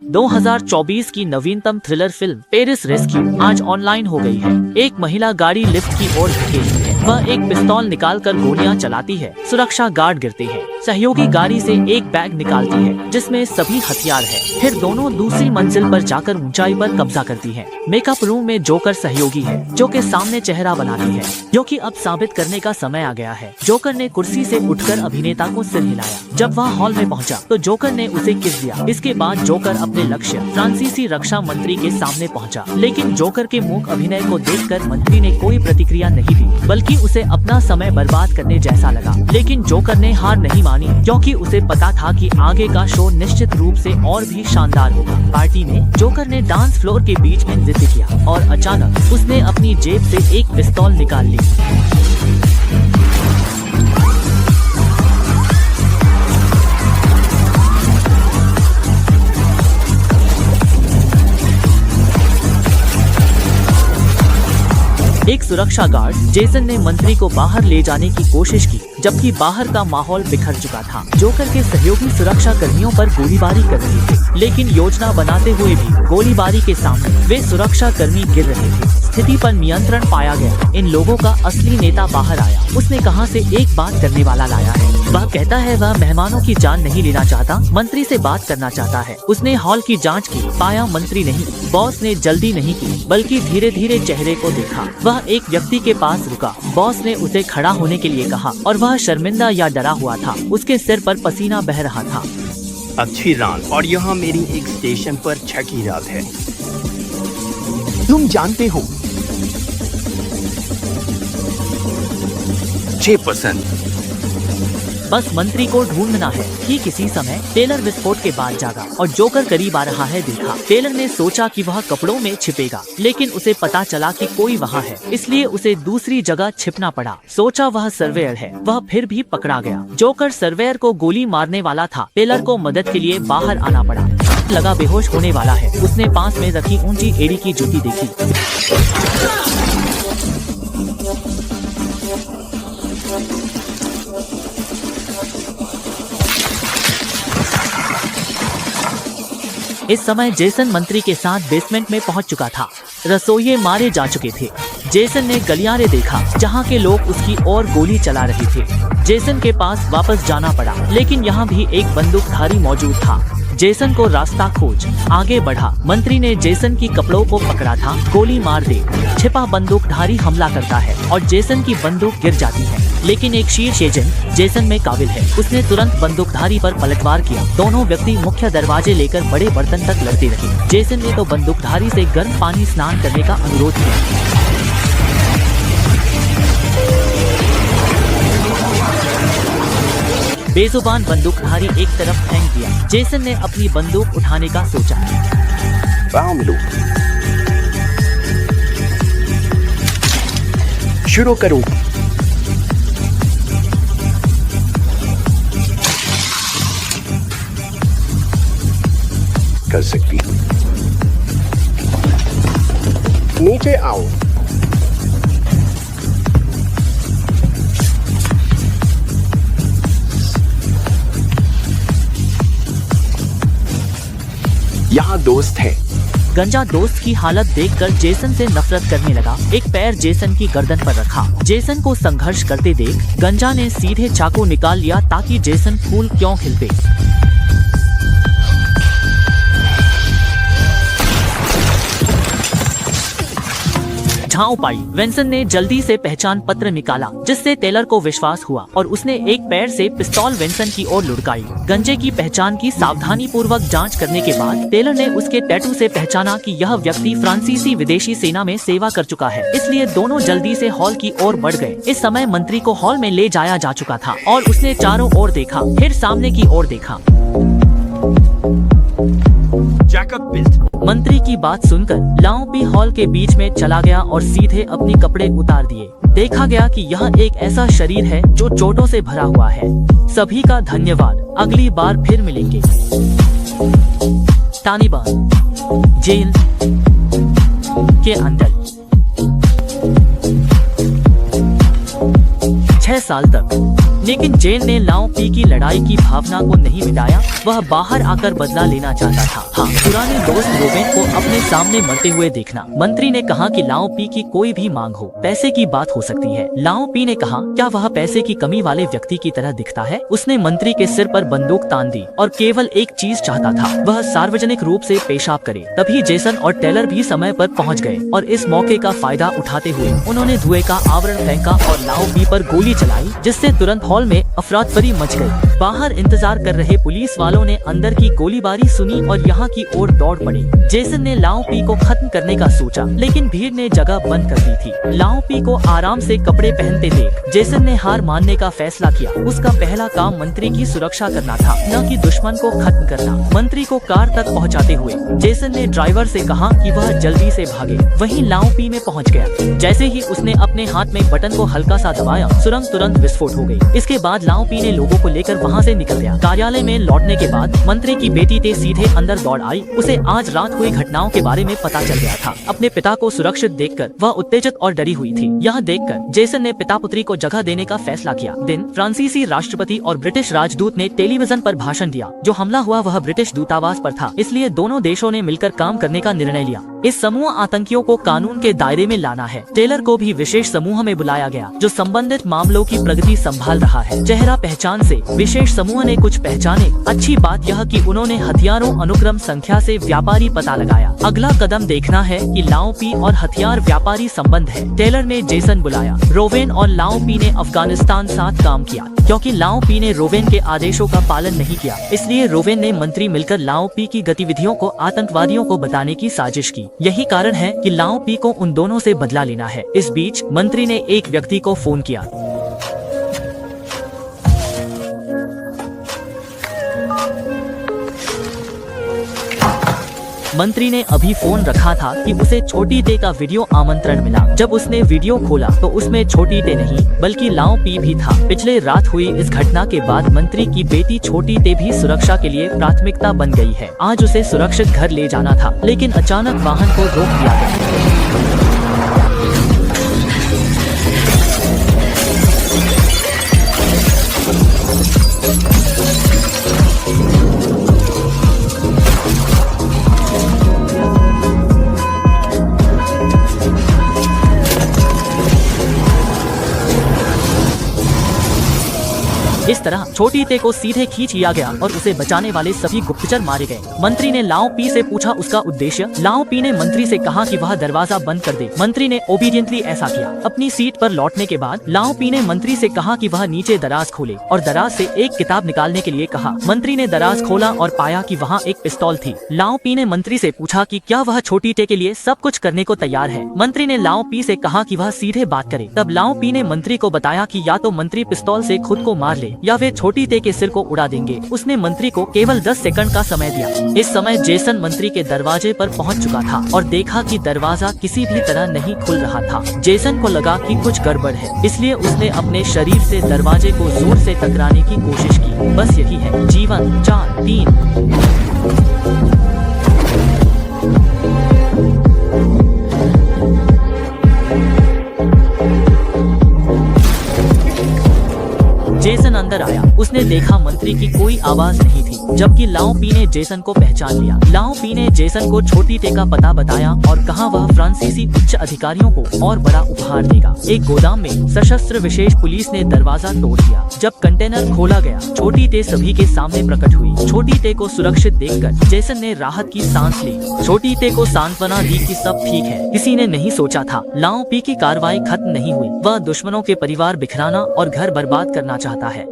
2024 की नवीनतम thriller film Paris rescue आज ऑनलाइन हो गई है। एक महिला गाड़ी लिफ्ट की ओर धकेलती है, वह एक पिस्तौल निकालकर गोलियां चलाती है, सुरक्षा गार्ड गिरते हैं। सहयोगी गाड़ी से एक बैग निकालती है जिसमें सभी हथियार है। फिर दोनों दूसरी मंजिल पर जाकर ऊंचाई पर कब्जा करती हैं। मेकअप रूम में जोकर सहयोगी है जो के सामने चेहरा बनाती है, क्योंकि अब साबित करने का समय आ गया है। जोकर ने कुर्सी से उठकर अभिनेता को सिर हिलाया। जब वह हॉल में पहुंचा तो जोकर ने उसे किस दिया। इसके बाद जोकर अपने लक्ष्य फ्रांसीसी रक्षा मंत्री के सामने पहुंचा, लेकिन जोकर के मूक अभिनय को देखकर मंत्री ने कोई प्रतिक्रिया नहीं दी, बल्कि उसे अपना समय बर्बाद करने जैसा लगा। लेकिन जोकर ने हार नहीं मानी, क्योंकि उसे पता था कि आगे का शो निश्चित रूप से और भी शानदार होगा। पार्टी में जोकर ने डांस फ्लोर के बीच में नृत्य किया और अचानक उसने अपनी जेब से एक पिस्तौल निकाल ली। एक सुरक्षा गार्ड जेसन ने मंत्री को बाहर ले जाने की कोशिश की, जबकि बाहर का माहौल बिखर चुका था। जोकर के सहयोगी सुरक्षा कर्मियों पर गोलीबारी कर रहे थे, लेकिन योजना बनाते हुए भी गोलीबारी के सामने वे सुरक्षा कर्मी गिर रहे थे। स्थिति पर नियंत्रण पाया गया। इन लोगों का असली नेता बाहर आया। उसने कहां से एक बात करने वाला लाया है। वह कहता है वह मेहमानों की जान नहीं लेना चाहता, मंत्री से बात करना चाहता है। उसने हॉल की जांच की, पाया मंत्री नहीं। बॉस ने जल्दी नहीं की, बल्कि धीरे धीरे चेहरे को देखा। वह एक व्यक्ति के पास रुका। बॉस ने उसे खड़ा होने के लिए कहा और वह शर्मिंदा या डरा हुआ था। उसके सिर पर पसीना बह रहा था। अच्छी रात, और यहाँ मेरी एक स्टेशन पर छठी रात है। तुम जानते हो 6%। बस मंत्री को ढूंढना है। ठीक इसी समय टेलर विस्फोट के बाद जागा और जोकर करीब आ रहा है देखा। टेलर ने सोचा कि वह कपड़ों में छिपेगा, लेकिन उसे पता चला कि कोई वहाँ है, इसलिए उसे दूसरी जगह छिपना पड़ा। सोचा वह सर्वेयर है, वह फिर भी पकड़ा गया। जोकर सर्वेयर को गोली मारने वाला था। टेलर को मदद के लिए बाहर आना पड़ा। लगा बेहोश होने वाला है। उसने पास में रखी ऊंची एड़ी की जूती देखी। इस समय जेसन मंत्री के साथ बेसमेंट में पहुंच चुका था। रसोइये मारे जा चुके थे। जेसन ने गलियारे देखा जहां के लोग उसकी ओर गोली चला रहे थे। जेसन के पास वापस जाना पड़ा, लेकिन यहाँ भी एक बंदूकधारी मौजूद था। जेसन को रास्ता खोज आगे बढ़ा। मंत्री ने जेसन की कपड़ों को पकड़ा था। गोली मार दे। छिपा बंदूकधारी हमला करता है और जेसन की बंदूक गिर जाती है, लेकिन एक शीर्ष एजेंट जेसन में काबिल है। उसने तुरंत बंदूकधारी पर पलटवार किया। दोनों व्यक्ति मुख्य दरवाजे लेकर बड़े बर्तन तक लड़ते रहे। जेसन ने तो बंदूकधारी से गर्म पानी स्नान करने का अनुरोध किया। बेजुबान बंदूकधारी एक तरफ फेंक दिया। जेसन ने अपनी बंदूक उठाने का सोचा। शुरू करो। कर सकती हूँ। नीचे आओ। यहाँ दोस्त है। गंजा दोस्त की हालत देखकर जेसन से नफरत करने लगा। एक पैर जेसन की गर्दन पर रखा। जेसन को संघर्ष करते देख गंजा ने सीधे चाकू निकाल लिया ताकि जेसन फूल क्यों खिलते। झांव पाई। वेंसन ने जल्दी से पहचान पत्र निकाला, जिससे टेलर को विश्वास हुआ और उसने एक पैर से पिस्तौल वेंसन की ओर लुढ़काई। गंजे की पहचान की सावधानी पूर्वक जांच करने के बाद टेलर ने उसके टैटू से पहचाना कि यह व्यक्ति फ्रांसीसी विदेशी सेना में सेवा कर चुका है, इसलिए दोनों जल्दी से हॉल की ओर बढ़ गए। इस समय मंत्री को हॉल में ले जाया जा चुका था और उसने चारों ओर देखा, फिर सामने की ओर देखा। मंत्री की बात सुनकर लाओपी हॉल के बीच में चला गया और सीधे अपने कपड़े उतार दिए। देखा गया कि यह एक ऐसा शरीर है जो चोटों से भरा हुआ है। सभी का धन्यवाद। अगली बार फिर मिलेंगे। तालिबान जेल के अंदर 6 साल तक लेकिन जेन ने लाओ पी की लड़ाई की भावना को नहीं मिटाया। वह बाहर आकर बदला लेना चाहता था। हाँ, पुराने दोस्त रोवेन को अपने सामने मरते हुए देखना। मंत्री ने कहा कि लाओ पी की कोई भी मांग हो, पैसे की बात हो सकती है। लाओ पी ने कहा, क्या वह पैसे की कमी वाले व्यक्ति की तरह दिखता है? उसने मंत्री के सिर पर बंदूक तान दी और केवल एक चीज चाहता था, वह सार्वजनिक रूप से पेशाब करे। तभी जेसन और टेलर भी समय पर पहुंच गए और इस मौके का फायदा उठाते हुए उन्होंने धुएं का आवरण फेंका और लाओ पी पर गोली चलाई, जिससे तुरंत हॉल में अफरा-तफरी मच गई। बाहर इंतजार कर रहे पुलिस वालों ने अंदर की गोलीबारी सुनी और यहाँ की ओर दौड़ पड़े। जेसन ने लाओ पी को खत्म करने का सोचा, लेकिन भीड़ ने जगह बंद कर दी थी। लाओ पी को आराम से कपड़े पहनते देख जेसन ने हार मानने का फैसला किया। उसका पहला काम मंत्री की सुरक्षा करना था, न कि दुश्मन को खत्म करना। मंत्री को कार तक पहुंचाते हुए जेसन ने ड्राइवर से कहा कि वह जल्दी से भागे। वहीं लाओ पी में पहुंच गया। जैसे ही उसने अपने हाथ में बटन को हल्का सा दबाया, सुरंग तुरंत विस्फोट हो गई। इसके बाद लाओ पी ने लोगों को लेकर वहां से निकल गया। कार्यालय में लौटने के बाद मंत्री की बेटी ते सीधे अंदर दौड़ आई। उसे आज रात हुई घटनाओं के बारे में पता चल गया था। अपने पिता को सुरक्षित देखकर वह उत्तेजित और डरी हुई थी। यह देखकर जेसन ने पिता पुत्री को जगह देने का फैसला किया। दिन फ्रांसीसी राष्ट्रपति और ब्रिटिश राजदूत ने टेलीविजन पर भाषण दिया। जो हमला हुआ वह ब्रिटिश दूतावास पर था, इसलिए दोनों देशों ने मिलकर काम करने का निर्णय लिया। इस समूह आतंकियों को कानून के दायरे में लाना है। टेलर को भी विशेष समूह में बुलाया गया, जो संबंधित मामलों की प्रगति संभाल रहा है। चेहरा पहचान से विशेष समूह ने कुछ पहचाने। अच्छी बात यह कि उन्होंने हथियारों अनुक्रम संख्या से व्यापारी पता लगाया। अगला कदम देखना है कि लाओ पी और हथियार व्यापारी संबंध है। टेलर ने जेसन बुलाया। रोवेन और लाओ पी ने अफगानिस्तान साथ काम किया। क्योंकि लाओ पी ने रोवेन के आदेशों का पालन नहीं किया, इसलिए रोवेन ने मंत्री मिलकर लाओ पी की गतिविधियों को आतंकवादियों को बताने की साजिश की। यही कारण है कि लाओ पी को उन दोनों से बदला लेना है। इस बीच मंत्री ने एक व्यक्ति को फोन किया। मंत्री ने अभी फोन रखा था कि उसे छोटी ते का वीडियो आमंत्रण मिला। जब उसने वीडियो खोला तो उसमें छोटी ते नहीं बल्कि लाओ पी भी था। पिछले रात हुई इस घटना के बाद मंत्री की बेटी छोटी ते भी सुरक्षा के लिए प्राथमिकता बन गई है। आज उसे सुरक्षित घर ले जाना था, लेकिन अचानक वाहन को रोक दिया गया। इस तरह छोटी ते को सीधे खींच लिया गया और उसे बचाने वाले सभी गुप्तचर मारे गए। मंत्री ने लाओ पी से पूछा उसका उद्देश्य। लाओ पी ने मंत्री से कहा कि वह दरवाजा बंद कर दे। मंत्री ने ओबीडियंटली ऐसा किया। अपनी सीट पर लौटने के बाद लाओ पी ने मंत्री से कहा कि वह नीचे दराज खोले और दराज से एक किताब निकालने के लिए कहा। मंत्री ने दराज खोला और पाया कि वहाँ एक पिस्तौल थी। लाओ पी ने मंत्री से पूछा कि क्या वह छोटी ते के लिए सब कुछ करने को तैयार है। मंत्री ने लाओ पी से कहा कि वह सीधे बात करे। तब लाओ पी ने मंत्री को बताया कि या तो मंत्री पिस्तौल से खुद को मार ले या वे छोटी ते के सिर को उड़ा देंगे। उसने मंत्री को केवल 10 सेकंड का समय दिया। इस समय जेसन मंत्री के दरवाजे पर पहुंच चुका था और देखा कि दरवाजा किसी भी तरह नहीं खुल रहा था। जेसन को लगा कि कुछ गड़बड़ है, इसलिए उसने अपने शरीर से दरवाजे को जोर से टकराने की कोशिश की। बस यही है जीवन। 4, 3 जेसन अंदर आया। उसने देखा मंत्री की कोई आवाज नहीं थी, जबकि लाओ पी ने जेसन को पहचान लिया। लाओ पी ने जेसन को छोटी ते का पता बताया और कहा वह फ्रांसीसी उच्च अधिकारियों को और बड़ा उपहार देगा। एक गोदाम में सशस्त्र विशेष पुलिस ने दरवाजा तोड़ दिया। जब कंटेनर खोला गया, छोटी ते सभी के सामने प्रकट हुई। छोटी ते को सुरक्षित देखकर जेसन ने राहत की सांस ली। छोटी ते को सांत्वना दी कि सब ठीक है। किसी ने नहीं सोचा था लाओ पी की कार्रवाई खत्म नहीं हुई। वह दुश्मनों के परिवार बिखराना और घर बर्बाद करना चाहता है।